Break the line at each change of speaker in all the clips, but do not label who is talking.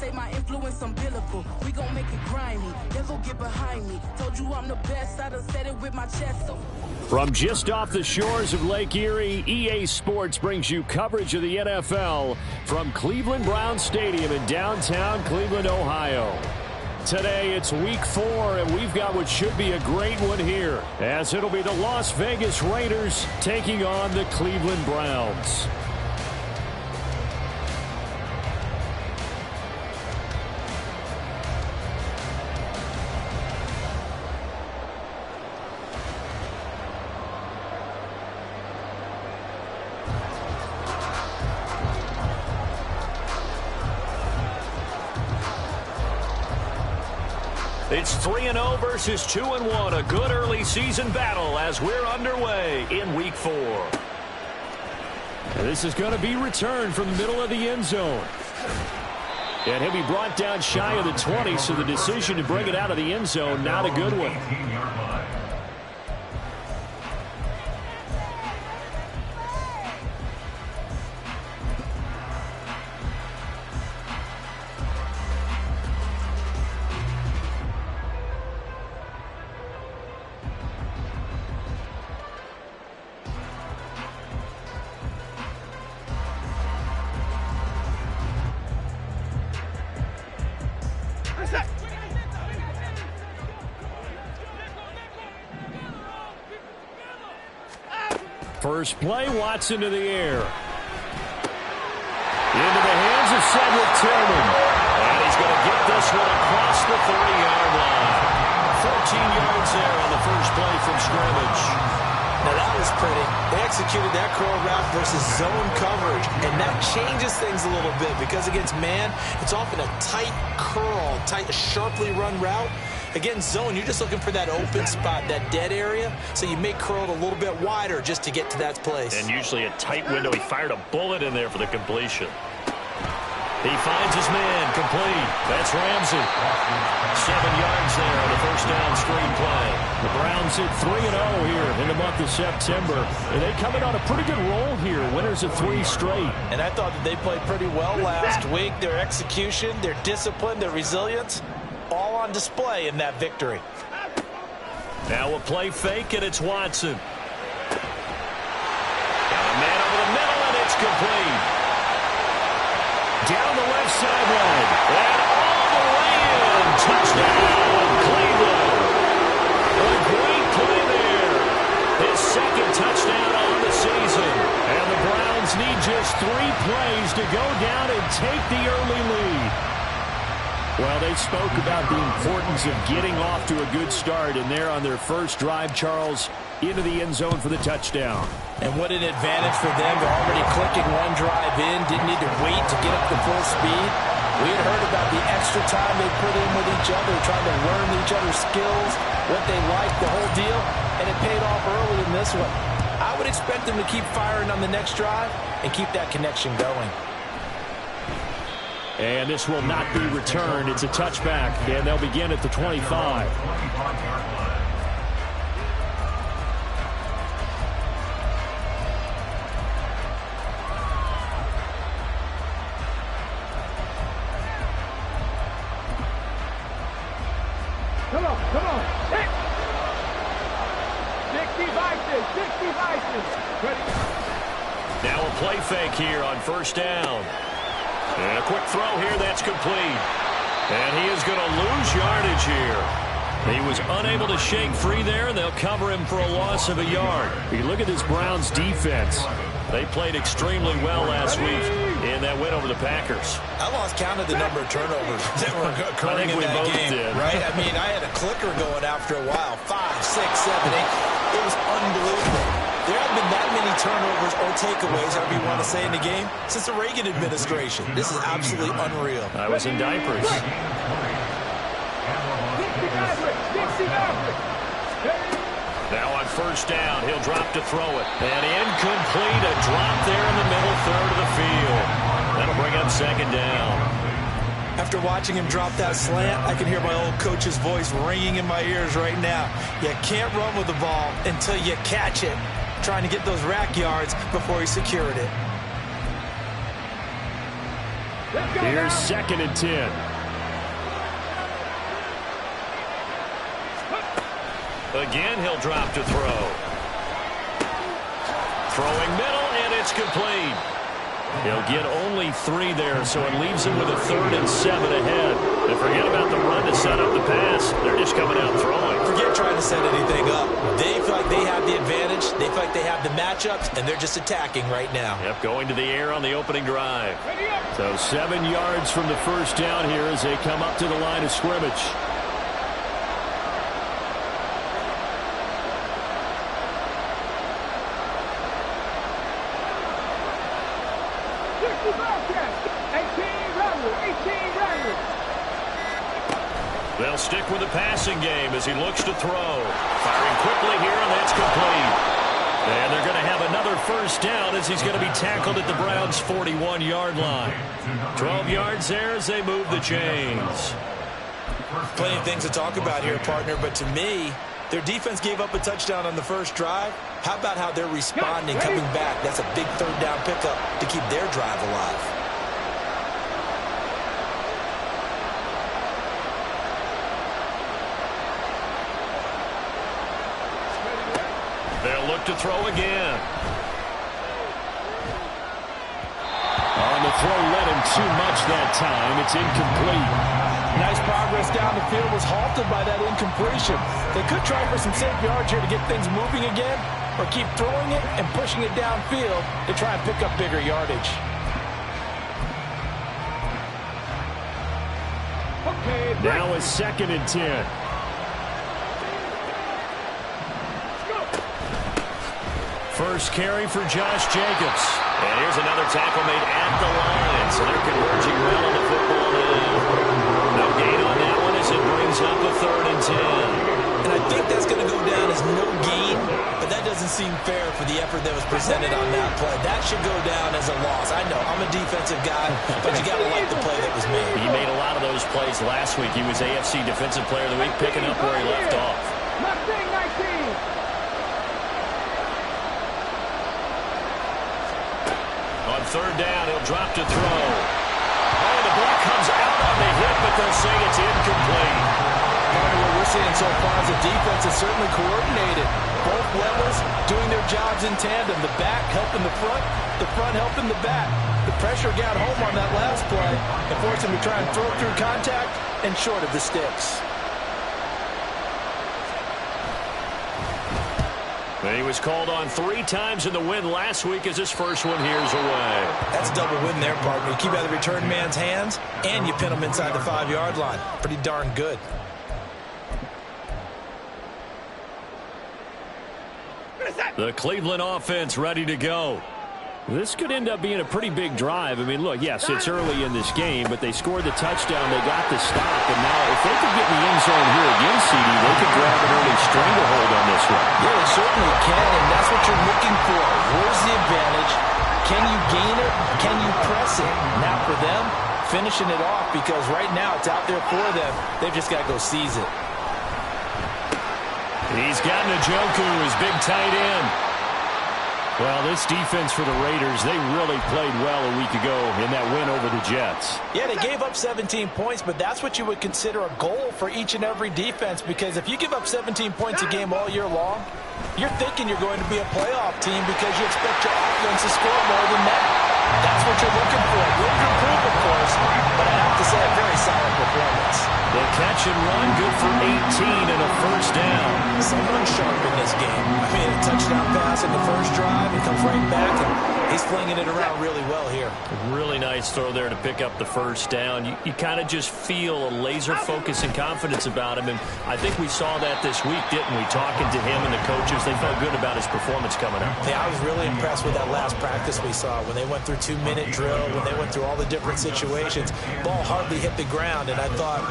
say my influence umbilical. We gon' make it grimy, never get behind me. Told you I'm the best, I done said it with my chest. So
from just off the shores of Lake Erie, EA Sports brings you coverage of the NFL from Cleveland Browns Stadium in downtown Cleveland, Ohio. Today, it's Week 4, and we've got what should be a great one here, as it'll be the Las Vegas Raiders taking on the Cleveland Browns. It's 3-0 versus 2-1, a good early season battle as we're underway in Week 4. This is going to be returned from the middle of the end zone. And he'll be brought down shy of the 20, so the decision to bring it out of the end zone, not a good one. First play, Watson to the air. Into the hands of Cedric Tillman. And he's going to get this one across the 30-yard line. 14 yards there on the first play from scrimmage.
Now that was pretty. They executed that curl route versus zone coverage, and that changes things a little bit because against man, it's often a tight curl, tight, sharply run route. Against zone, you're just looking for that open spot, that dead area, so you may curl it a little bit wider just to get to that place.
And usually a tight window. He fired a bullet in there for the completion. He finds his man, complete. That's Ramsey. 7 yards there on the first down screen play. The Browns hit 3-0 here in the month of September. And they come in on a pretty good roll here, winners of 3 straight.
And I thought that they played pretty well last week. Their execution, their discipline, their resilience, all on display in that victory.
Now a play fake, and it's Watson. Got a man over the middle, and it's complete. Down the left sideline. And all the way in. Touchdown, Cleveland. A great play there. His second touchdown on the season. And the Browns need just 3 plays to go down and take the early lead. Well, they spoke about the importance of getting off to a good start, and they're on their first drive, Charles, into the end zone for the touchdown.
And what an advantage for them. They're already clicking one drive in, didn't need to wait to get up to full speed. We had heard about the extra time they put in with each other, trying to learn each other's skills, what they like, the whole deal, and it paid off early in this one. I would expect them to keep firing on the next drive and keep that connection going.
And this will not be returned. It's a touchback, and they'll begin at the 25.
Come on. 60 vices. Ready.
Now a play fake here on first down. And a quick throw here, that's complete. And he is going to lose yardage here. He was unable to shake free there, and they'll cover him for a loss of a yard. You look at this Browns defense. They played extremely well last week in that win over the Packers.
I lost count of the number of turnovers that were occurring in that game, right? I mean, I had a clicker going after a while. 5, 6, 7, 8. It was unbelievable. There haven't been that many turnovers or takeaways, however you want to say, in the game since the Reagan administration. This is absolutely unreal.
I was in diapers. Now on first down, he'll drop to throw it. And incomplete, a drop there in the middle third of the field. That'll bring up second down.
After watching him drop that slant, I can hear my old coach's voice ringing in my ears right now. You can't run with the ball until you catch it. Trying to get those rack yards before he secured it.
Here's 2nd and 10. Again, he'll drop to throw. Throwing middle, and it's complete. He'll get only 3 there, so it leaves him with a 3rd and 7 ahead. And forget about the run to set up the pass. They're just coming out throwing.
Forget trying to set anything up. They feel like they have the advantage. They feel like they have the matchups, and they're just attacking right now.
Yep, going to the air on the opening drive. So 7 yards from the first down here as they come up to the line of scrimmage. They'll stick with the passing game as he looks to throw. Firing quickly here, and that's complete. And they're going to have another first down as he's going to be tackled at the Browns' 41-yard line. 12 yards there as they move the chains.
Plenty of things to talk about here, partner, but to me, their defense gave up a touchdown on the first drive. How about how they're responding, coming back? That's a big 3rd down pickup to keep their drive alive.
They'll look to throw again. On the throw, led him too much that time. It's incomplete.
Nice progress down the field was halted by that incompletion. They could try for some safe yards here to get things moving again, or keep throwing it and pushing it downfield to try and pick up bigger yardage.
Now a 2nd and 10. First carry for Josh Jacobs. And here's another tackle made at the line. So they're converging well on the football now. No gain on that one as it brings up a 3rd and 10.
And I think that's going to go down as no gain, but that doesn't seem fair for the effort that was presented on that play. That should go down as a loss. I know, I'm a defensive guy, but you got to like the play that was made.
He made a lot of those plays last week. He was AFC Defensive Player of the Week, picking up where he left off. On 3rd down, he'll drop to throw. Oh, the block comes out on the hit, but they'll say it's incomplete.
What we're seeing so far is the defense is certainly coordinated. Both levels doing their jobs in tandem. The back helping the front helping the back. The pressure got home on that last play and forced him to try and throw through contact and short of the sticks.
He was called on 3 times in the win last week as his first one here's away.
That's a double win there, partner. You keep out of the return man's hands, and you pin him inside the 5-yard line. Pretty darn good.
The Cleveland offense ready to go. This could end up being a pretty big drive. I mean, look, yes, it's early in this game, but they scored the touchdown. They got the stop, and now if they could get in the end zone here again, CD, they could grab an early stranglehold on this one.
Yeah, they certainly can, and that's what you're looking for. Where's the advantage? Can you gain it? Can you press it? Now for them, finishing it off, because right now it's out there for them. They've just got to go seize it.
He's got Njoku, his big tight end. Well, this defense for the Raiders, they really played well a week ago in that win over the Jets.
Yeah, they gave up 17 points, but that's what you would consider a goal for each and every defense, because if you give up 17 points a game all year long, you're thinking you're going to be a playoff team because you expect your offense to score more than that. That's what you're looking for. Room to improve, of course, but I have to say a very solid performance.
The catch and run, good for 18 and a first down.
Someone sharp in this game. I mean, a touchdown pass in the first drive, he comes right back, and he's flinging it around really well here.
Really nice throw there to pick up the first down. You kind of just feel a laser focus and confidence about him, and I think we saw that this week, didn't we? Talking to him and the coaches, they felt good about his performance coming up.
Yeah, I was really impressed with that last practice we saw when they went through 2-minute drill, when they went through all the different situations. Ball hardly hit the ground, and I thought,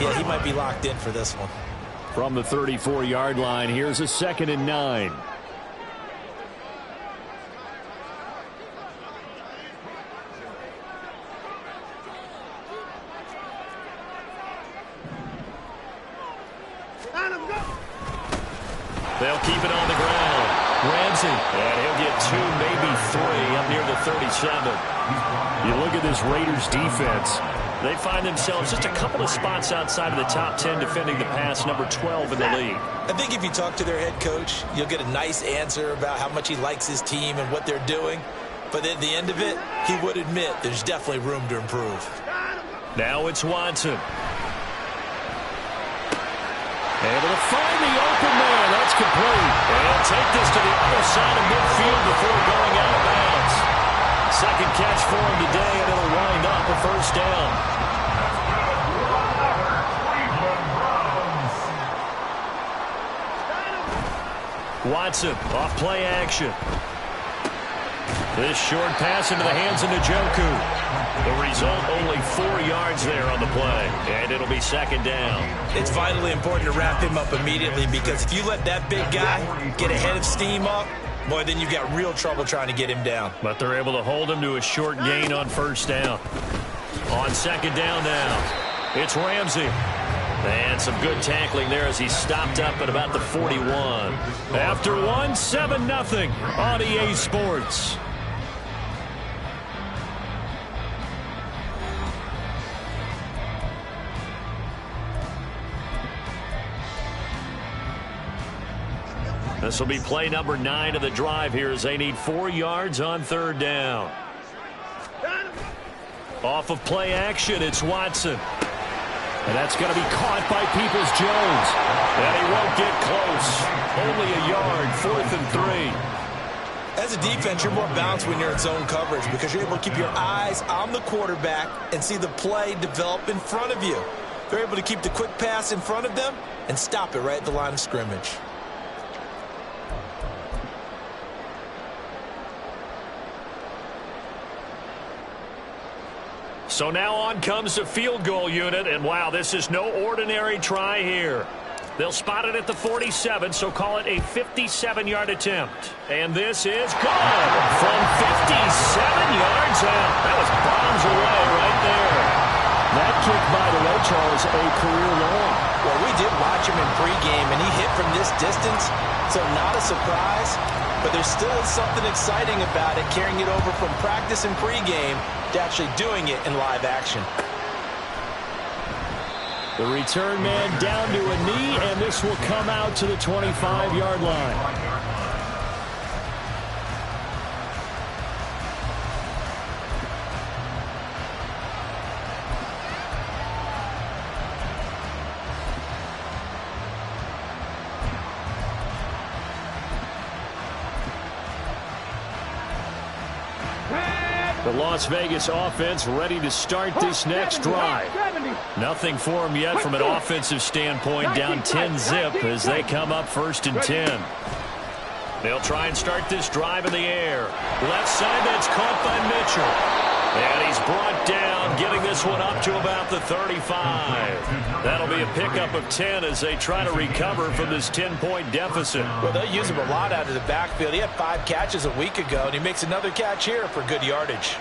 yeah, he might be locked in for this one.
From the 34-yard line, here's a 2nd and 9. They'll keep it on the ground. Rams Ramsey. And he'll get 2, maybe 3 up near the 37. You look at this Raiders defense. They find themselves just a couple of spots outside of the top 10 defending the pass, number 12 in the league.
I think if you talk to their head coach, you'll get a nice answer about how much he likes his team and what they're doing. But at the end of it, he would admit there's definitely room to improve.
Now it's Watson. Able to find the open man. That's complete. And take this to the other side of midfield before going out of bounds. Second catch for him today, and it'll wind up a first down. Watson off play action. This short pass into the hands of Njoku. The result, only 4 yards there on the play, and it'll be second down.
It's vitally important to wrap him up immediately, because if you let that big guy get a head of steam up, boy, then you've got real trouble trying to get him down.
But they're able to hold him to a short gain on first down. On second down now, it's Ramsey. And some good tackling there as he stopped up at about the 41. After one, 7-0 on EA Sports. This will be play number 9 of the drive here as they need 4 yards on third down. Off of play action, it's Watson. And that's going to be caught by Peoples-Jones. And he won't get close. Only a yard, 4th and 3.
As a defense, you're more balanced when you're in zone coverage because you're able to keep your eyes on the quarterback and see the play develop in front of you. They're able to keep the quick pass in front of them and stop it right at the line of scrimmage.
So now on comes the field goal unit, and wow, this is no ordinary try here. They'll spot it at the 47, so call it a 57-yard attempt. And this is good from 57 yards out. That was bombs away right there.
That kick, by the way, Charles, a career long.
Well, we did watch him in pregame, and he hit from this distance, so not a surprise. But there still is something exciting about it, carrying it over from practice and pregame to actually doing it in live action.
The return man down to a knee, and this will come out to the 25-yard line. The Las Vegas offense ready to start this next drive. Nothing for them yet from an offensive standpoint, down 10-0 as they come up 1st and 10. They'll try and start this drive in the air. Left side, that's caught by Mitchell. And he's brought down, getting this one up to about the 35. That'll be a pickup of 10 as they try to recover from this 10-point deficit.
Well, they'll use him a lot out of the backfield. He had 5 catches a week ago, and he makes another catch here for good yardage.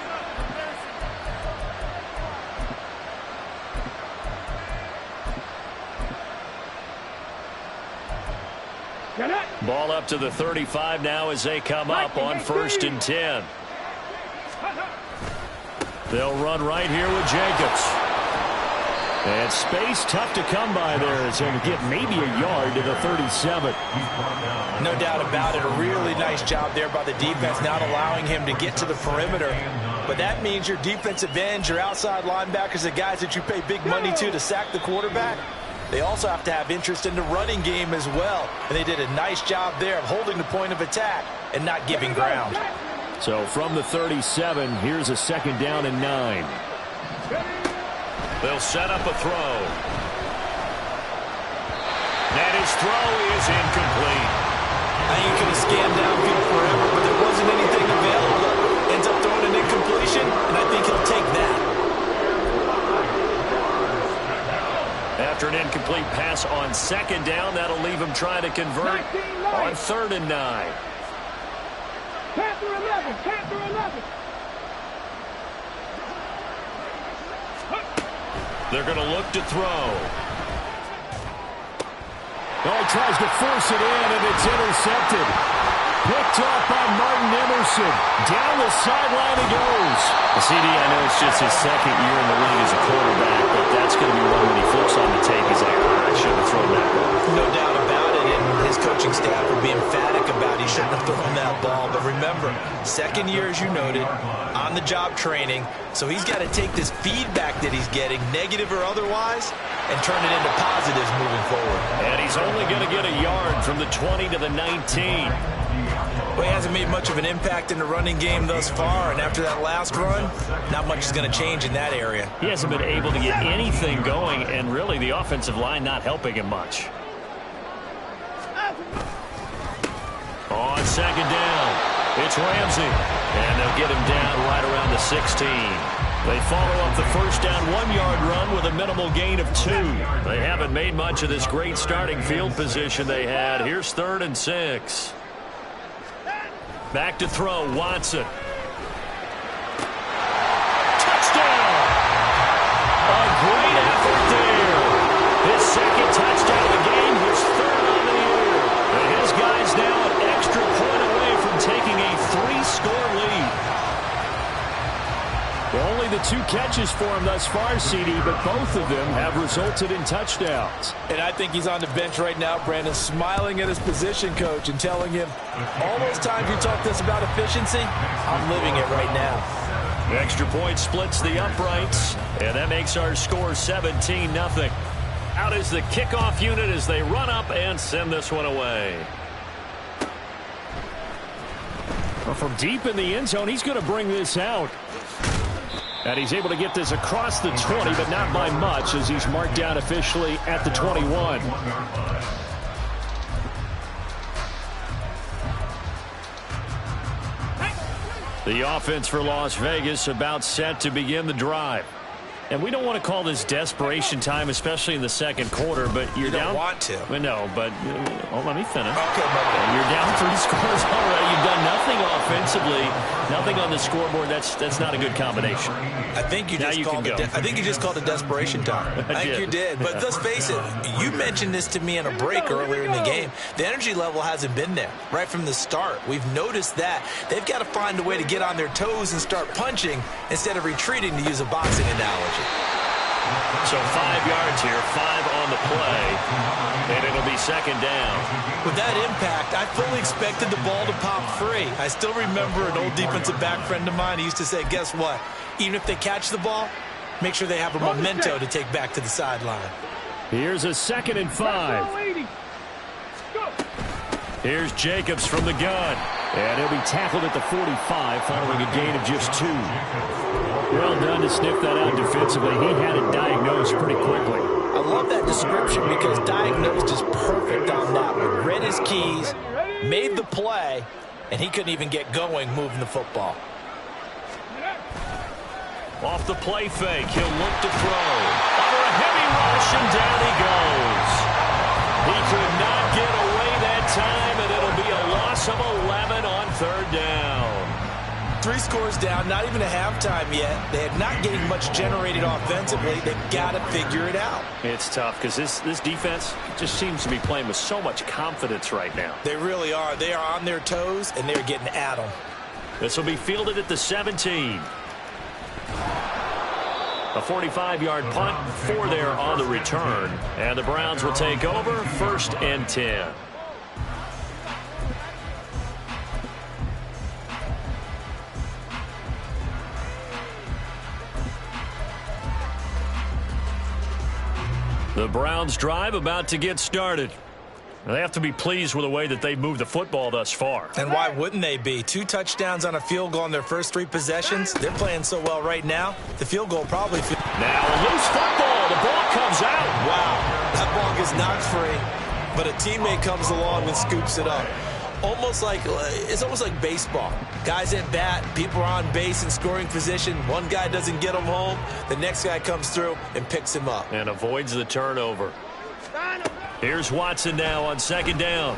Ball up to the 35 now as they come up on 1st and 10. They'll run right here with Jacobs. And space tough to come by there as they'll get maybe a yard to the 37.
No doubt about it. A really nice job there by the defense, not allowing him to get to the perimeter. But that means your defensive ends, your outside linebackers, the guys that you pay big money to sack the quarterback, they also have to have interest in the running game as well. And they did a nice job there of holding the point of attack and not giving ground.
So from the 37, here's a 2nd down and 9. They'll set up a throw. And his throw is incomplete.
Now you could have scanned downfield forever, but there wasn't anything available. Ends up throwing an incompletion, and I think he'll take that.
After an incomplete pass on 2nd down, that'll leave him trying to convert on 3rd and 9.
Panther 11, Panther 11.
They're going to look to throw. Oh, he tries to force it in, and it's intercepted.
Picked off by Martin Emerson. Down the sideline he goes.
CD, I know it's just his second year in the league as a quarterback, but that's going to be one when he flips on the tape. He's like, I shouldn't have thrown that ball.
No doubt about it, and his coaching staff will be emphatic about he shouldn't have thrown that ball. But remember, second year, as you noted, on-the-job training, so he's got to take this feedback that he's getting, negative or otherwise, and turn it into positives moving forward.
And he's only going to get a yard from the 20 to the 19.
Well, he hasn't made much of an impact in the running game thus far, and after that last run, not much is going to change in that area.
He hasn't been able to get anything going, and really the offensive line not helping him much. On second down, it's Ramsey, and they'll get him down right around the 16. They follow up the first down 1-yard run with a minimal gain of 2. They haven't made much of this great starting field position they had. Here's 3rd and 6. Back to throw, Watson. Touchdown! A great effort there. His second touchdown of the game, his 3rd on the year. And his guys now an extra point away from taking a 3-score lead.
Well, only the 2 catches for him thus far, CD, but both of them have resulted in touchdowns.
And I think he's on the bench right now, Brandon, smiling at his position coach and telling him, all those times you talk to us about efficiency, I'm living it right now.
The extra point splits the uprights, and that makes our score 17-0. Out is the kickoff unit as they run up and send this one away.
Well, from deep in the end zone, he's going to bring this out. And he's able to get this across the 20, but not by much, as he's marked down officially at the 21.
The offense for Las Vegas about set to begin the drive. And we don't want to call this desperation time, especially in the second quarter, but you're down.
You don't want to.
No, but let me finish.
Okay,
you're down 3 scores already. You've done nothing offensively, nothing on the scoreboard. That's not a good combination.
I think you just called it desperation time. I think you did. But let's face it, you mentioned this to me in a break earlier in the game. The energy level hasn't been there right from the start. We've noticed that. They've got to find a way to get on their toes and start punching instead of retreating, to use a boxing analogy.
So 5 yards here, 5 on the play, and it'll be second down.
With that impact, I fully expected the ball to pop free. I still remember an old defensive back friend of mine. He used to say, guess what? Even if they catch the ball, make sure they have a memento to take back to the sideline.
Here's a 2nd and 5.
Here's Jacobs from the gun.
And he'll be tackled at the 45 following a gain of just 2. Well done to sniff that out defensively. He had it diagnosed pretty quickly.
I love that description because diagnosed is perfect on that one. Read his keys, made the play, and he couldn't even get going moving the football.
Off the play fake, he'll look to throw. Under a heavy rush, and down he goes. He could not get away that time, and it'll be a loss of 11 on 3rd down.
3 scores down, not even a halftime yet. They are not getting much generated offensively. They've got to figure it out.
It's tough because this defense just seems to be playing with so much confidence right now.
They really are. They are on their toes, and they're getting at them.
This will be fielded at the 17. A 45-yard punt, 4 there on the return. And the Browns will take over, 1st and 10. The Browns drive about to get started. They have to be pleased with the way that they've moved the football thus far.
And why wouldn't they be? 2 touchdowns on a field goal in their first 3 possessions. They're playing so well right now. The field goal probably...
Now a loose football. The ball comes out.
Wow. That ball gets knocked free, but a teammate comes along and scoops it up. It's almost like baseball. Guys at bat, people are on base in scoring position. One guy doesn't get him home. The next guy comes through and picks him up.
And avoids the turnover. Here's Watson now on 2nd down.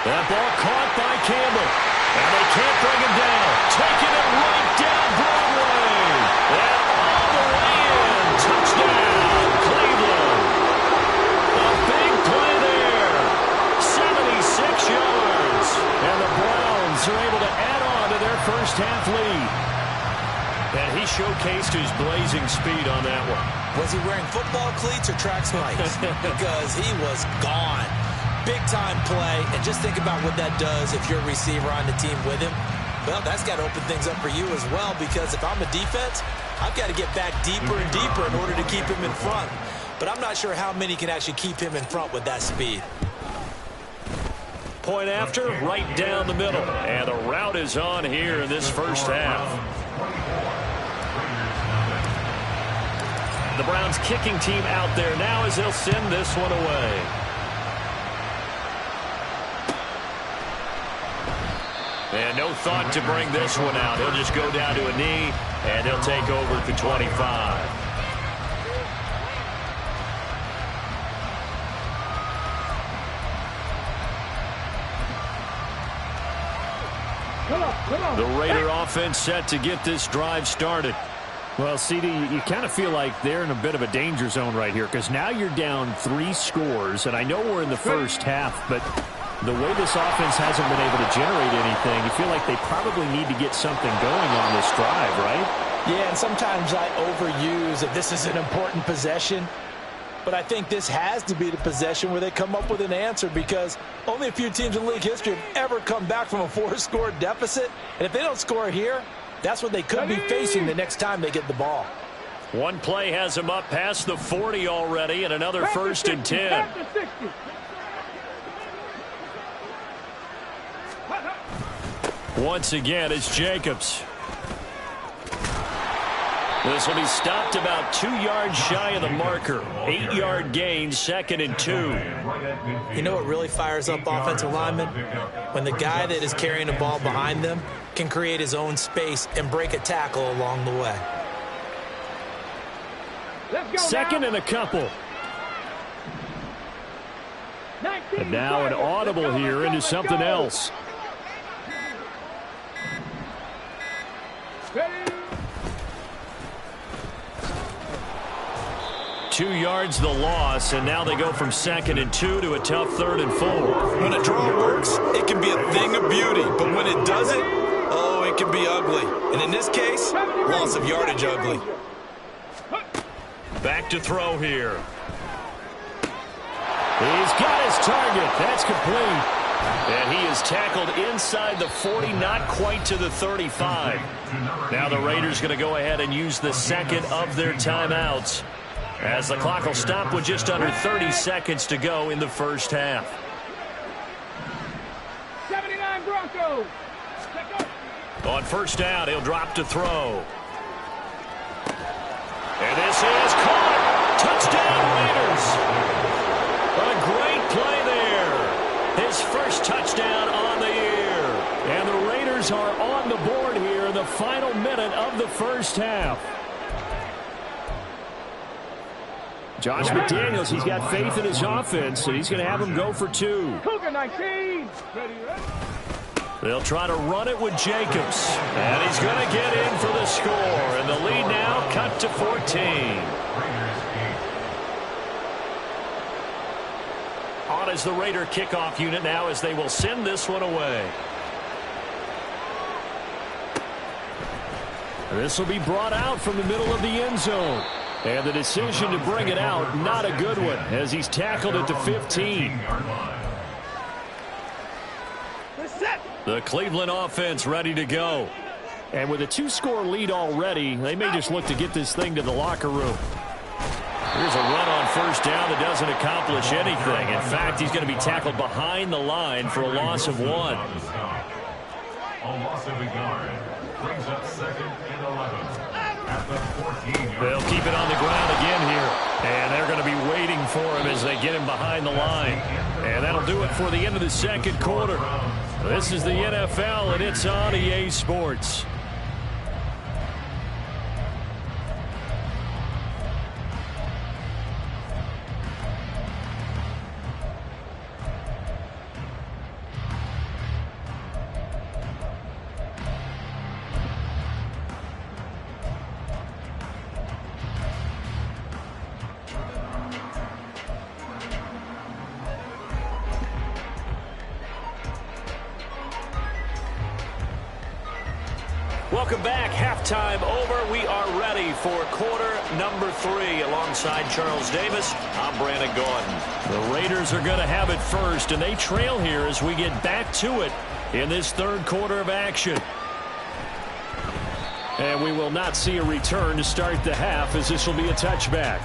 That ball caught by Campbell. And they can't bring him down. Taking it right down Broadway. And all the way in. Touchdown, Cleveland. A big play there. 76 yards.
showcased his blazing speed on that one.
Was he wearing football cleats or track spikes? Because he was gone. Big-time play, and just think about what that does if you're a receiver on the team with him. Well, that's got to open things up for you as well, because if I'm a defense, I've got to get back deeper and deeper in order to keep him in front. But I'm not sure how many can actually keep him in front with that speed.
Point after, right down the middle. And the route is on here in this first half. The Browns kicking team out there now as they'll send this one away. And no thought to bring this one out. He'll just go down to a knee, and he'll take over at the 25. The Raider offense set to get this drive started.
Well, CD, you kind of feel like they're in a bit of a danger zone right here, because now you're down 3 scores, and I know we're in the first half, but the way this offense hasn't been able to generate anything, you feel like they probably need to get something going on this drive, right?
Yeah, and sometimes I overuse that this is an important possession. But I think this has to be the possession where they come up with an answer, because only a few teams in league history have ever come back from a 4-score deficit. And if they don't score here, that's what they could be facing the next time they get the ball.
One play has them up past the 40 already, and another 1st and 10. Once again, it's Jacobs. This will be stopped about 2 yards shy of the marker. 8-yard gain, 2nd and 2.
You know what really fires up offensive linemen? When the guy that is carrying the ball behind them can create his own space and break a tackle along the way.
2nd and a couple. And now an audible here into something else.
Ready?
2 yards the loss, and now they go from 2nd and 2 to a tough 3rd and 4.
When a draw works, it can be a thing of beauty. But when it doesn't, oh, it can be ugly. And in this case, loss of yardage ugly.
Back to throw here. He's got his target. That's complete. And he is tackled inside the 40, not quite to the 35. Now the Raiders going to go ahead and use the second of their timeouts, as the clock will stop with just under 30 seconds to go in the first half.
79 Broncos.
On first down, he'll drop to throw. And this is caught. Touchdown, Raiders. A great play there. His first touchdown on the year. And the Raiders are on the board here in the final minute of the first half.
Josh McDaniels, he's got faith in his offense, and he's going to have him go for 2.
Cougar 19. Ready.
They'll try to run it with Jacobs. And he's going to get in for the score. And the lead now cut to 14. On is the Raider kickoff unit now, as they will send this one away.
This will be brought out from the middle of the end zone. And the decision to bring it out, not a good one, as he's tackled at the 15.
The Cleveland offense ready to go.
And with a 2-score lead already, they may just look to get this thing to the locker room.
Here's a run on first down that doesn't accomplish anything. In fact, he's going to be tackled behind the line for a loss of 1.
A loss of a yard. Brings up 2nd and 11. At the 14-yard.
They'll keep it on the ground again here. And they're going to be waiting for him as they get him behind the line. And that'll do it for the end of the second quarter. This is the NFL, and it's on EA Sports. Welcome back. Halftime over. We are ready for quarter number 3. Alongside Charles Davis, I'm Brandon Gaudin.
The Raiders are going to have it first, and they trail here as we get back to it in this third quarter of action. And we will not see a return to start the half, as this will be a touchback.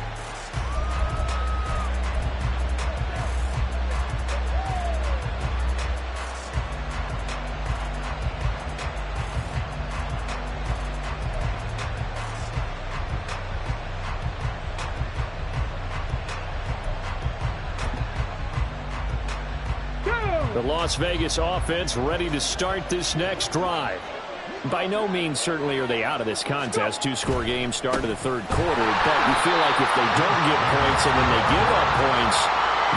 The Las Vegas offense ready to start this next drive. By no means certainly are they out of this contest. 2-score game, start of the third quarter. But you feel like if they don't get points and then they give up points,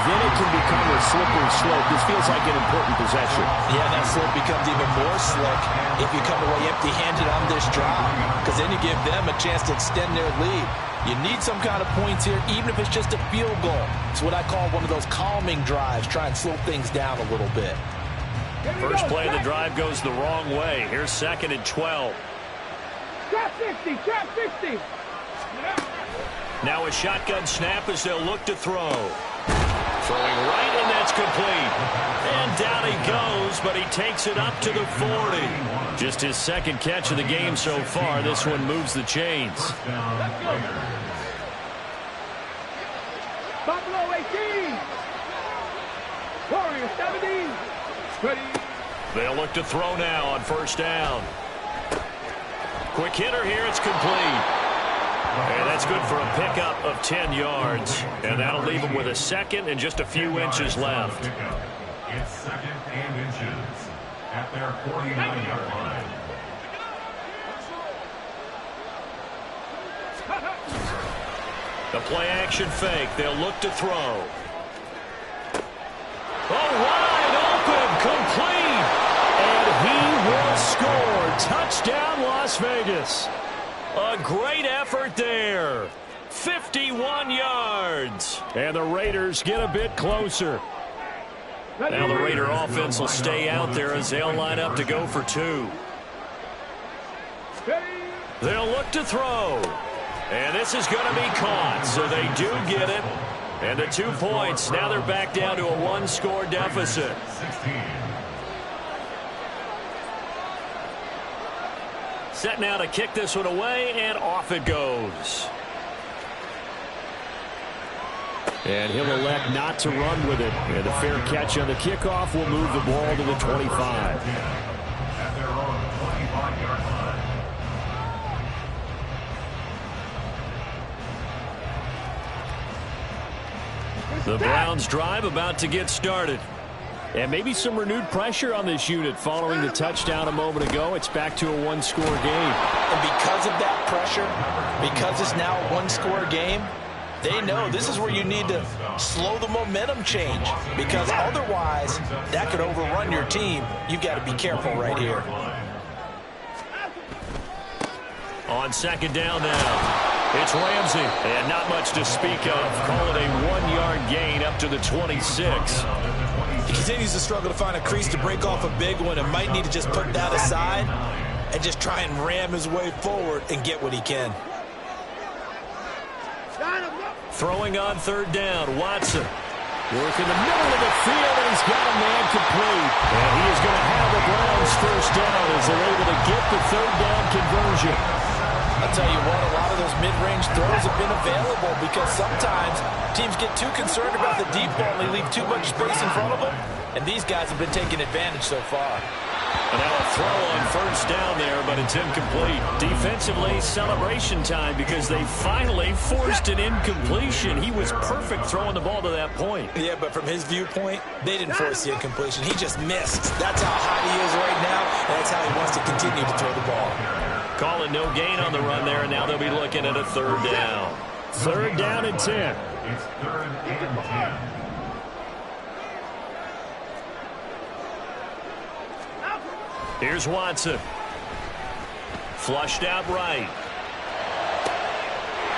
then it can become a slippery slope. This feels like an important possession.
Yeah, that slope becomes even more slick if you come away empty-handed on this drive, because then you give them a chance to extend their lead. You need some kind of points here, even if it's just a field goal. It's what I call one of those calming drives. Try and slow things down a little bit.
First play of the drive goes the wrong way. Here's 2nd and 12.
Trap 50, trap 50.
Now a shotgun snap as they'll look to throw. Throwing right, and that's complete. And down he goes, but he takes it up to the 40. Just his second catch of the game so far. This one moves the chains.
Buffalo 18. Warrior 70. Ready.
They'll look to throw now on first down. Quick hitter here, it's complete. And that's good for a pickup of 10 yards. And that'll leave them with a second and just a few inches left.
It's 2nd and inches at their 49-yard line.
The play action fake. They'll look to throw. Oh, wide open, complete. And he will score. Touchdown, Las Vegas. A great effort there. 51 yards.
And the Raiders get a bit closer.
Now the Raider offense will stay out there as they'll line up to go for 2. They'll look to throw. And this is going to be caught, so they do get it. And the 2 points, now they're back down to a 1-score deficit.
16.
Set now to kick this one away, and off it goes.
And he'll elect not to run with it. And a fair catch on the kickoff will move the ball to the 25.
At their own 25-yard line.
The Browns drive about to get started.
And maybe some renewed pressure on this unit following the touchdown a moment ago. It's back to a 1-score game.
And because of that pressure, because it's now a 1-score game, they know this is where you need to slow the momentum change, because otherwise that could overrun your team. You've got to be careful right here.
On 2nd down now. It's Ramsey, and not much to speak of. Call it a 1-yard gain up to the 26.
He continues to struggle to find a crease to break off a big one, and might need to just put that aside and just try and ram his way forward and get what he can.
Throwing on 3rd down, Watson. Work in the middle of the field, and he's got a man complete. And he is going to have the Browns first down as they're able to get the 3rd down conversion.
I'll tell you what, a lot of those mid-range throws have been available, because sometimes teams get too concerned about the deep ball and they leave too much space in front of them, and these guys have been taking advantage so far.
And now a throw on first down there, but it's incomplete. Defensively, celebration time, because they finally forced an incompletion. He was perfect throwing the ball to that point.
Yeah, but from his viewpoint, they didn't force the incompletion. He just missed. That's how hot he is right now, and that's how he wants to continue to throw the ball.
Call it no gain on the run there, and now they'll be looking at a 3rd down.
3rd down and 10.
It's 3rd and 10.
Here's Watson. Flushed out right.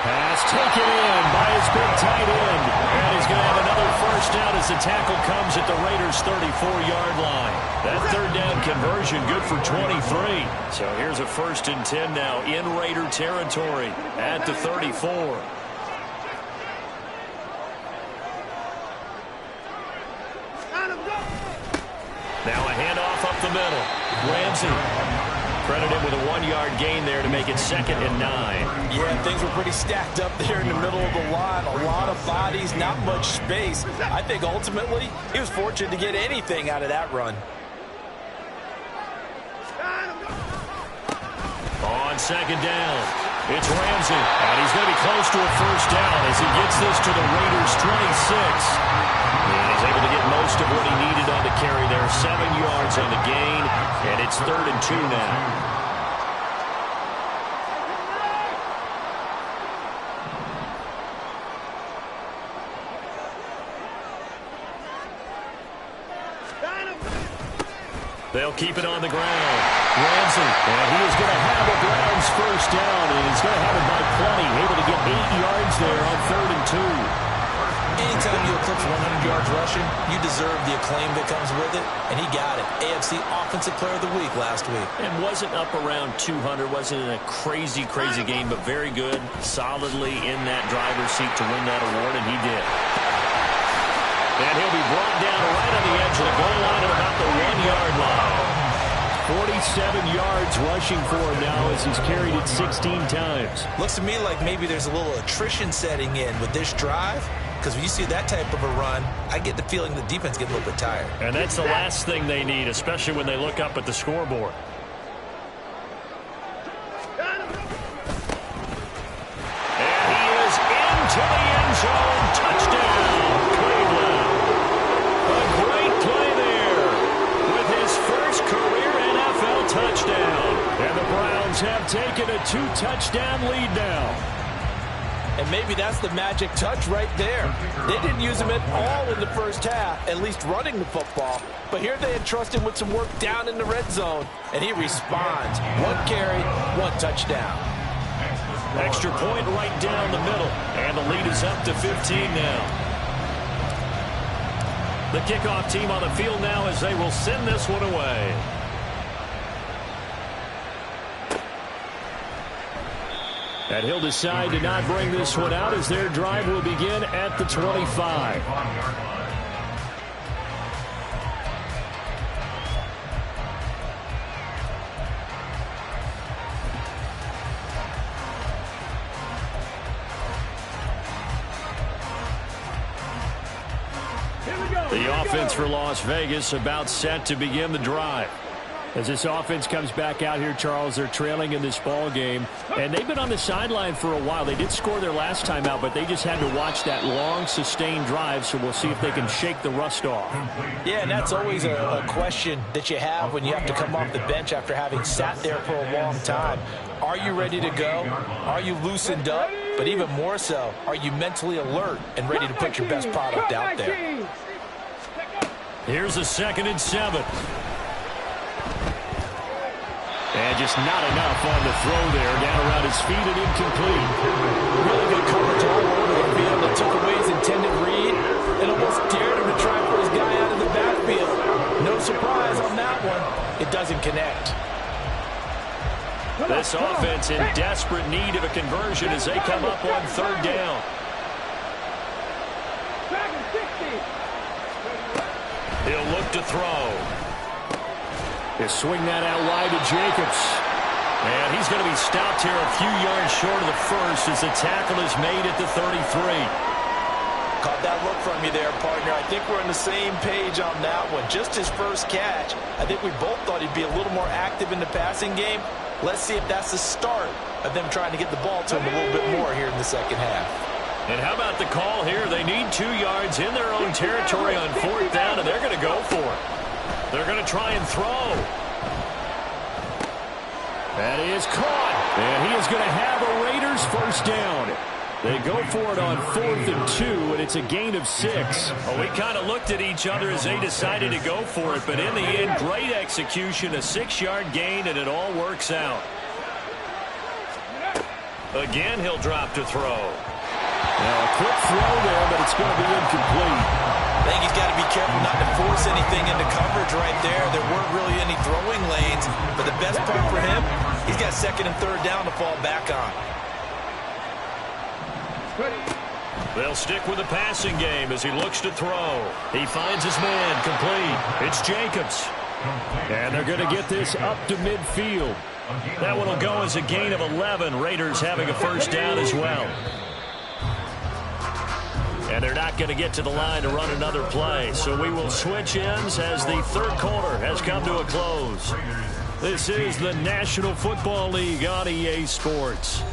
Pass taken in by his big tight end. And he's going to have another
first down as the tackle comes at the Raiders' 34-yard line. That third down conversion good for 23. So here's a 1st and 10 now in Raider territory at the 34. Now a handoff up the middle. Ramsey credited with a 1-yard gain there to make it 2nd and 9.
Yeah, things were pretty stacked up there in the middle of the line. A lot of bodies, not much space. I think ultimately he was fortunate to get anything out of that run.
On 2nd down, it's Ramsey, and he's going to be close to a first down as he gets this to the Raiders' 26. And he's able to get most of what he needed on the carry there. 7 yards on the gain, and it's 3rd and 2 now. They'll keep it on the ground. Ramsey, and he is going to have a Browns first down, and he's going to have it by 20. Able to get 8 yards there on 3rd and 2.
Anytime you eclipse 100 yards rushing, you deserve the acclaim that comes with it, and he got it. AFC Offensive Player of the Week last week.
And wasn't up around 200, wasn't in a crazy game, but very good, solidly in that driver's seat to win that award, and he did. And he'll be brought down right on the edge of the goal line at about the 1-yard line.
47 yards rushing for him now as he's carried it 16 times.
Looks to me like maybe there's a little attrition setting in with this drive, because when you see that type of a run, I get the feeling the defense gets a little bit tired.
And that's the last thing they need, especially when they look up at the scoreboard. And he is into the end zone. Touchdown, Cleveland. A great play there with his first career NFL touchdown. And the Browns have taken a 2-touchdown lead now.
And maybe that's the magic touch right there. They didn't use him at all in the first half, at least running the football. But here they entrust him with some work down in the red zone, and he responds. 1 carry, 1 touchdown.
Extra point right down the middle, and the lead is up to 15 now. The kickoff team on the field now as they will send this one away. And he'll decide to not bring this one out as their drive will begin at the 25. The offense for Las Vegas about set to begin the drive. As this offense comes back out here, Charles, they're trailing in this ball game, and they've been on the sideline for a while. They did score their last time out, but they just had to watch that long, sustained drive, so we'll see if they can shake the rust off.
Yeah, and that's always a question that you have when you have to come off the bench after having sat there for a long time. Are you ready to go? Are you loosened up? But even more so, are you mentally alert and ready to put your best product out there?
Here's a 2nd and 7. And just not enough on the throw there. Down around his feet and incomplete.
Really good coverage all over the field. That took away his intended read and almost dared him to try and put his guy out of the backfield. No surprise on that one. It doesn't connect.
This offense in desperate need of a conversion as they come up on 3rd down. He'll look to throw.
He'll swing that out wide to Jacobs.
And he's going to be stopped here a few yards short of the first as the tackle is made at the 33.
Caught that look from you there, partner. I think we're on the same page on that one. Just his first catch. I think we both thought he'd be a little more active in the passing game. Let's see if that's the start of them trying to get the ball to him a little bit more here in the second half.
And how about the call here? They need 2 yards in their own territory on 4th down, and they're going to go for it. They're going to try and throw.
That is caught. And he is going to have a Raiders first down. They go for it on 4th and 2, and it's a gain of 6.
Well, we kind of looked at each other as they decided to go for it, but in the end, great execution, a 6-yard gain, and it all works out. Again, he'll drop to throw.
Now, a quick throw there, but it's going to be incomplete.
I think he's got to be careful not to force anything into coverage right there. There weren't really any throwing lanes, but the best part for him, he's got second and third down to fall back on.
They'll stick with the passing game as he looks to throw. He finds his man complete. It's Jacobs.
And they're going to get this up to midfield.
That one will go as a gain of 11. Raiders having a first down as well. And they're not going to get to the line to run another play. So we will switch ends as the third quarter has come to a close. This is the National Football League on EA Sports.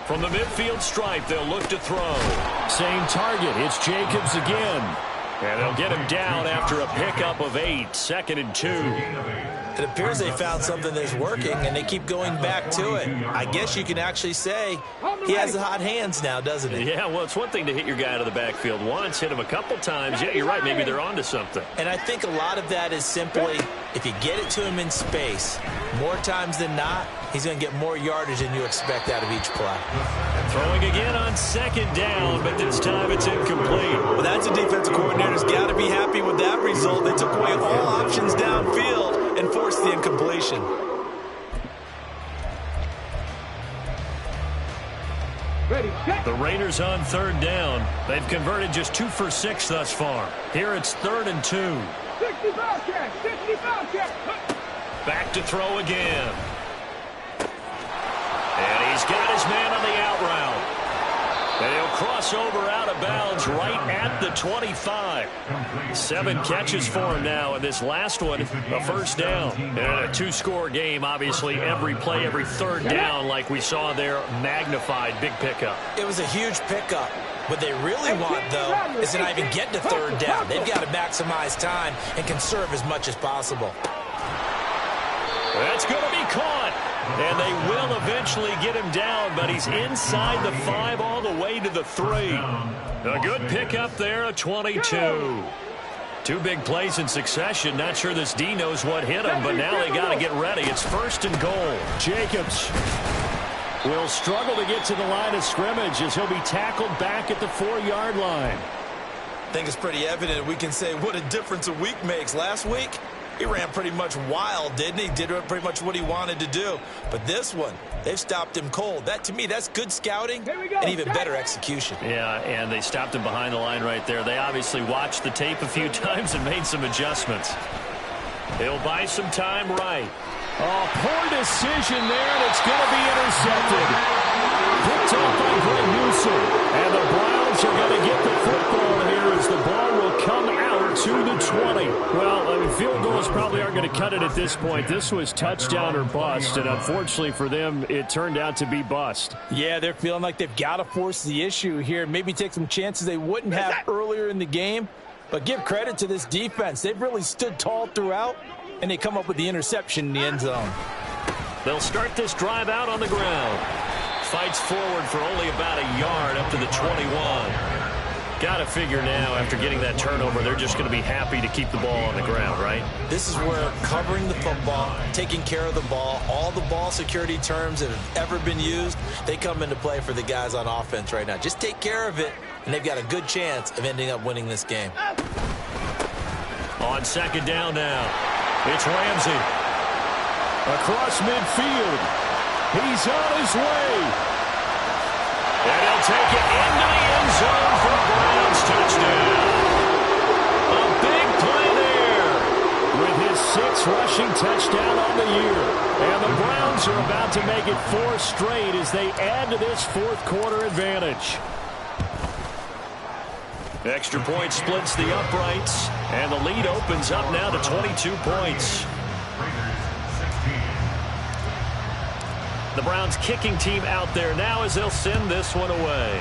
From the midfield stripe, they'll look to throw.
Same target. It's Jacobs again.
And they'll get him down after a pickup of 8. 2nd and 2.
It appears they found something that's working, and they keep going back to it. I guess you can actually say he has the hot hands now, doesn't he?
Yeah, well, it's one thing to hit your guy out of the backfield once, hit him a couple times. Yeah, you're right. Maybe they're onto something.
And I think a lot of that is simply if you get it to him in space, more times than not, he's going to get more yardage than you expect out of each play.
Throwing again on 2nd down, but this time it's incomplete.
Well, that's a defensive coordinator's got to be happy with that result. They took away all options downfield and forced the incompletion.
The Raiders on 3rd down. They've converted just 2 for 6 thus far. Here it's 3rd and 2.
65 check, 65 check.
Back to throw again. And he's got his man on the out route. And he'll cross over out of bounds right at the 25. 7 catches for him now, and this last one, a first down. And a 2-score game, obviously, every play, every 3rd down, like we saw there, magnified, big pickup.
It was a huge pickup. What they really want, though, is to not even get to 3rd down. They've got to maximize time and conserve as much as possible.
That's going to be caught. And they will eventually get him down, but he's inside the 5 all the way to the 3. A good pickup there, a 22. 2 big plays in succession. Not sure this D knows what hit him, but now they got to get ready. It's 1st and goal.
Jacobs will struggle to get to the line of scrimmage as he'll be tackled back at the 4-yard line.
I think it's pretty evident we can say what a difference a week makes. Last week, he ran pretty much wild, didn't he? Did pretty much what he wanted to do. But this one, they've stopped him cold. That, to me, that's good scouting and even better execution.
Yeah, and they stopped him behind the line right there. They obviously watched the tape a few times and made some adjustments. They'll buy some time right.
Oh, poor decision there, and it's going to be intercepted. Picked up by Greg Newsom. And the Browns are going to get the football here as the ball will come out to the 20. Well, I mean, field goals probably aren't going to cut it at this point. This was touchdown or bust, and unfortunately for them, it turned out to be bust.
Yeah, they're feeling like they've got to force the issue here. Maybe take some chances they wouldn't have earlier in the game. But give credit to this defense. They've really stood tall throughout, and they come up with the interception in the end zone.
They'll start this drive out on the ground. Fights forward for only about a yard up to the 21. Got to figure now, after getting that turnover, they're just going to be happy to keep the ball on the ground, right?
This is where covering the football, taking care of the ball, all the ball security terms that have ever been used, they come into play for the guys on offense right now. Just take care of it, and they've got a good chance of ending up winning this game.
On 2nd down now, it's Ramsey.
Across midfield. He's on his way.
And he'll take it into the end zone for a Browns touchdown. A big play there.
With his 6th rushing touchdown on the year. And the Browns are about to make it 4 straight as they add to this 4th quarter advantage.
Extra point splits the uprights, and the lead opens up now to 22 points. The Browns kicking team out there now as they'll send this one away.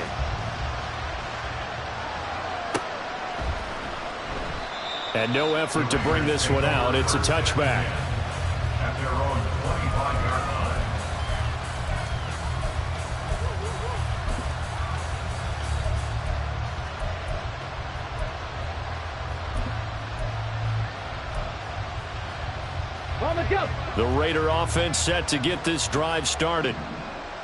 And no effort to bring this one out. It's a touchback.
At their own 25-yard line.
let's go.
The Raider offense set to get this drive started.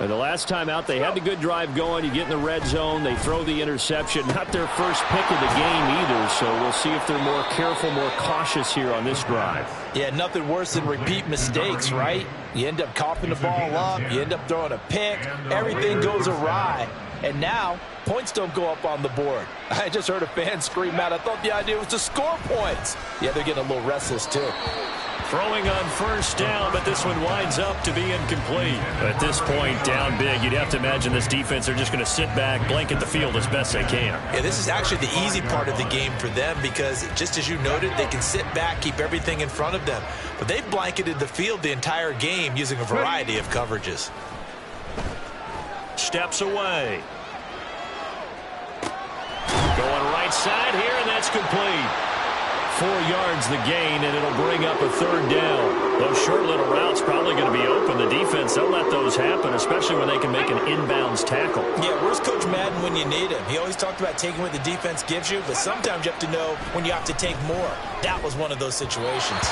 And the last time out, they had the good drive going. You get in the red zone, they throw the interception. Not their first pick of the game either, so we'll see if they're more careful, more cautious here on this drive.
Yeah, nothing worse than repeat mistakes, right? You end up coughing the ball up, you end up throwing a pick, everything goes awry. And now, points don't go up on the board. I just heard a fan scream out, I thought the idea was to score points. Yeah, they're getting a little restless too.
Throwing on first down, but this one winds up to be incomplete. At this point, down big, you'd have to imagine this defense are just going to sit back, blanket the field as best they can.
Yeah, this is actually the easy part of the game for them because, just as you noted, they can sit back, keep everything in front of them. But they've blanketed the field the entire game using a variety of coverages.
Steps away. Going right side here, and that's complete. 4 yards the gain, and it'll bring up a third down. Those short little routes probably going to be open. The defense, they'll let those happen, especially when they can make an inbounds tackle.
Yeah, where's Coach Madden when you need him? He always talked about taking what the defense gives you, but sometimes you have to know when you have to take more. That was one of those situations.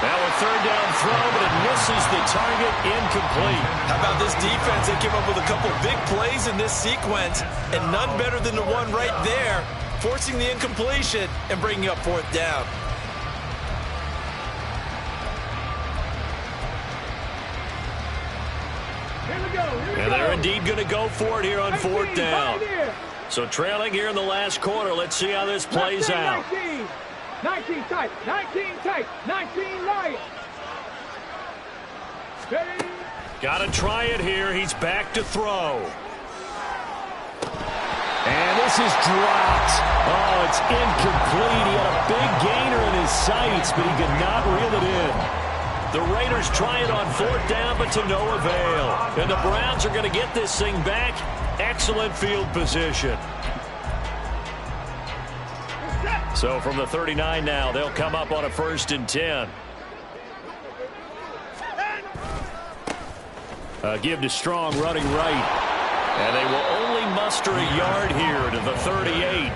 Now a third down throw, but it misses the target, incomplete.
How about this defense? They came up with a couple big plays in this sequence, and none better than the one right there, forcing the incompletion and bringing up fourth down.
Here we go.
And they're indeed going to go for it here on fourth down. So trailing here in the last quarter. Let's see how this plays out.
19 tight, 19 tight, 19 light. Ready?
Got to try it here. He's back to throw.
And this is dropped. Oh, it's incomplete. He had a big gainer in his sights, but he could not reel it in.
The Raiders try it on fourth down, but to no avail. And the Browns are going to get this thing back. Excellent field position. So from the 39 now, they'll come up on a 1st and 10.
Give to Strong running right.
And they will only muster a yard here to the 38.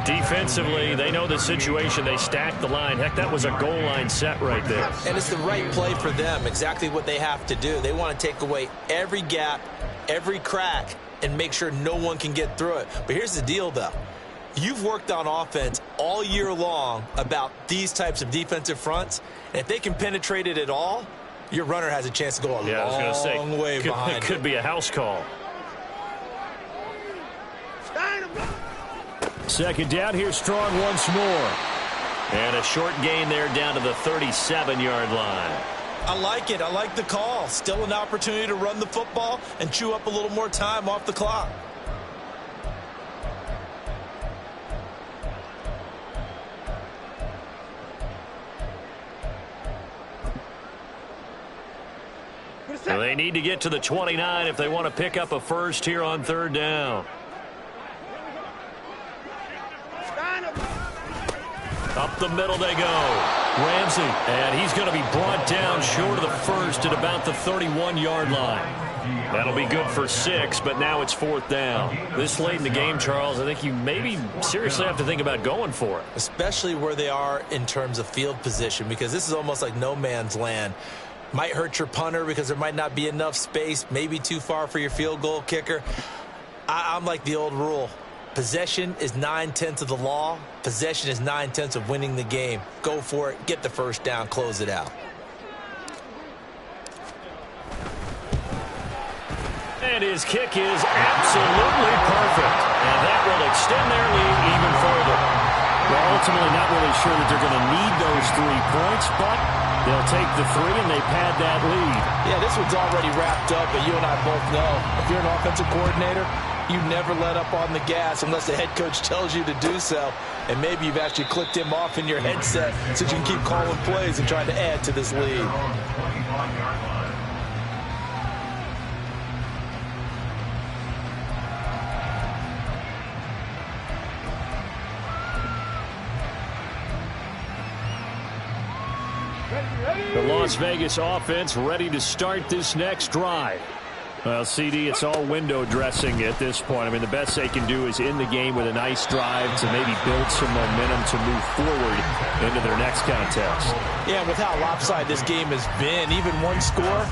Defensively, they know the situation. They stack the line. Heck, that was a goal line set right there.
And it's the right play for them, exactly what they have to do. They want to take away every gap, every crack, and make sure no one can get through it. But here's the deal, though. You've worked on offense all year long about these types of defensive fronts. And if they can penetrate it at all, your runner has a chance to go a long way behind.
It could be a house call.
2nd down, here Strong once more.
And a short gain there down to the 37-yard line.
I like it. I like the call. Still an opportunity to run the football and chew up a little more time off the clock.
So they need to get to the 29 if they want to pick up a first here on 3rd down. Up the middle they go. Ramsey, and he's going to be brought down short of the first at about the 31-yard line. That'll be good for 6, but now it's 4th down. This late in the game, Charles, I think you maybe seriously have to think about going for it.
Especially where they are in terms of field position, because this is almost like no man's land. Might hurt your punter because there might not be enough space, maybe too far for your field goal kicker. I'm like the old rule. Possession is 9/10 of the law. Possession is 9/10 of winning the game. Go for it. Get the first down. Close it out.
And his kick is absolutely perfect. And that will extend their lead even further.
Well, ultimately not really sure that they're going to need those 3 points, but they'll take the 3 and they pad that lead.
Yeah, this one's already wrapped up, but you and I both know if you're an offensive coordinator, you never let up on the gas unless the head coach tells you to do so. And maybe you've actually clicked him off in your headset so you can keep calling plays and trying to add to this lead.
The Las Vegas offense ready to start this next drive.
Well, CD, it's all window dressing at this point. I mean, the best they can do is end the game with a nice drive to maybe build some momentum to move forward into their next contest.
Yeah, with how lopsided this game has been, even one score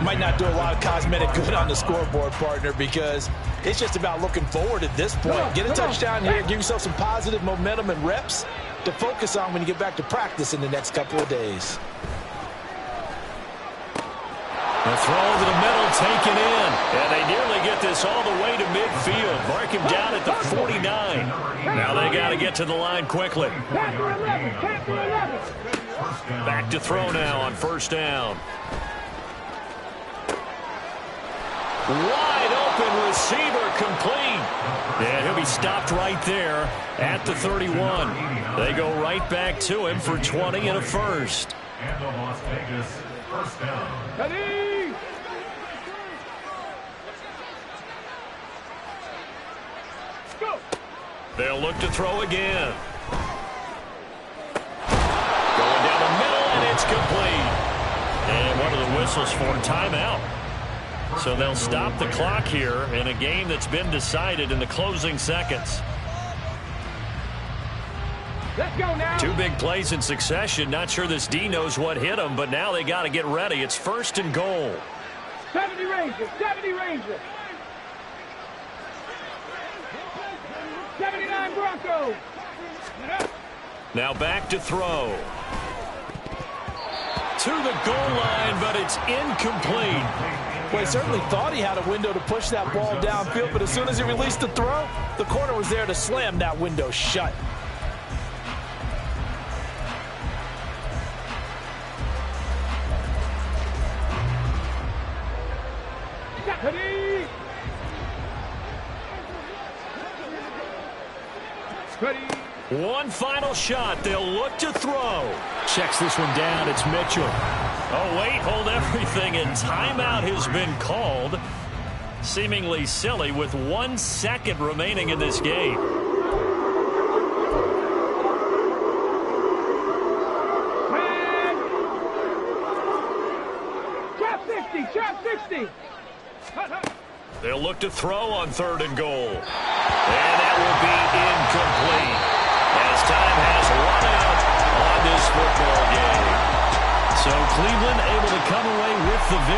might not do a lot of cosmetic good on the scoreboard, partner, because it's just about looking forward at this point. Get a touchdown here, give yourself some positive momentum and reps to focus on when you get back to practice in the next couple of days.
The throw over the middle, taken in. And they nearly get this all the way to midfield. Mark him down at the 49. Now they got to get to the line quickly. Back to throw now on first down. Wide open receiver, complete. And he'll be stopped right there at the 31. They go right back to him for 20 and a first.
And the Las Vegas first down.
Ready? Go.
They'll look to throw again. Going down the middle, and it's complete. And one of the whistles for timeout. So they'll stop the clock here in a game that's been decided in the closing seconds.
Let's go now.
Two big plays in succession. Not sure this D knows what hit him, but now they got to get ready. It's first and goal.
70 Rangers, 70 Rangers. 79 Broncos.
Now back to throw. To the goal line, but it's incomplete.
Well, he certainly thought he had a window to push that ball downfield, but as soon as he released the throw, the corner was there to slam that window shut.
Ready? Ready?
One final shot. They'll look to throw.
Checks this one down. It's Mitchell.
Oh, wait, hold everything, and timeout has been called. Seemingly silly with 1 second remaining in this game.
Man! Trap 60, trap 60.
They'll look to throw on third and goal. And that will be incomplete as time has run out on this football game. So Cleveland able to come away with the victory.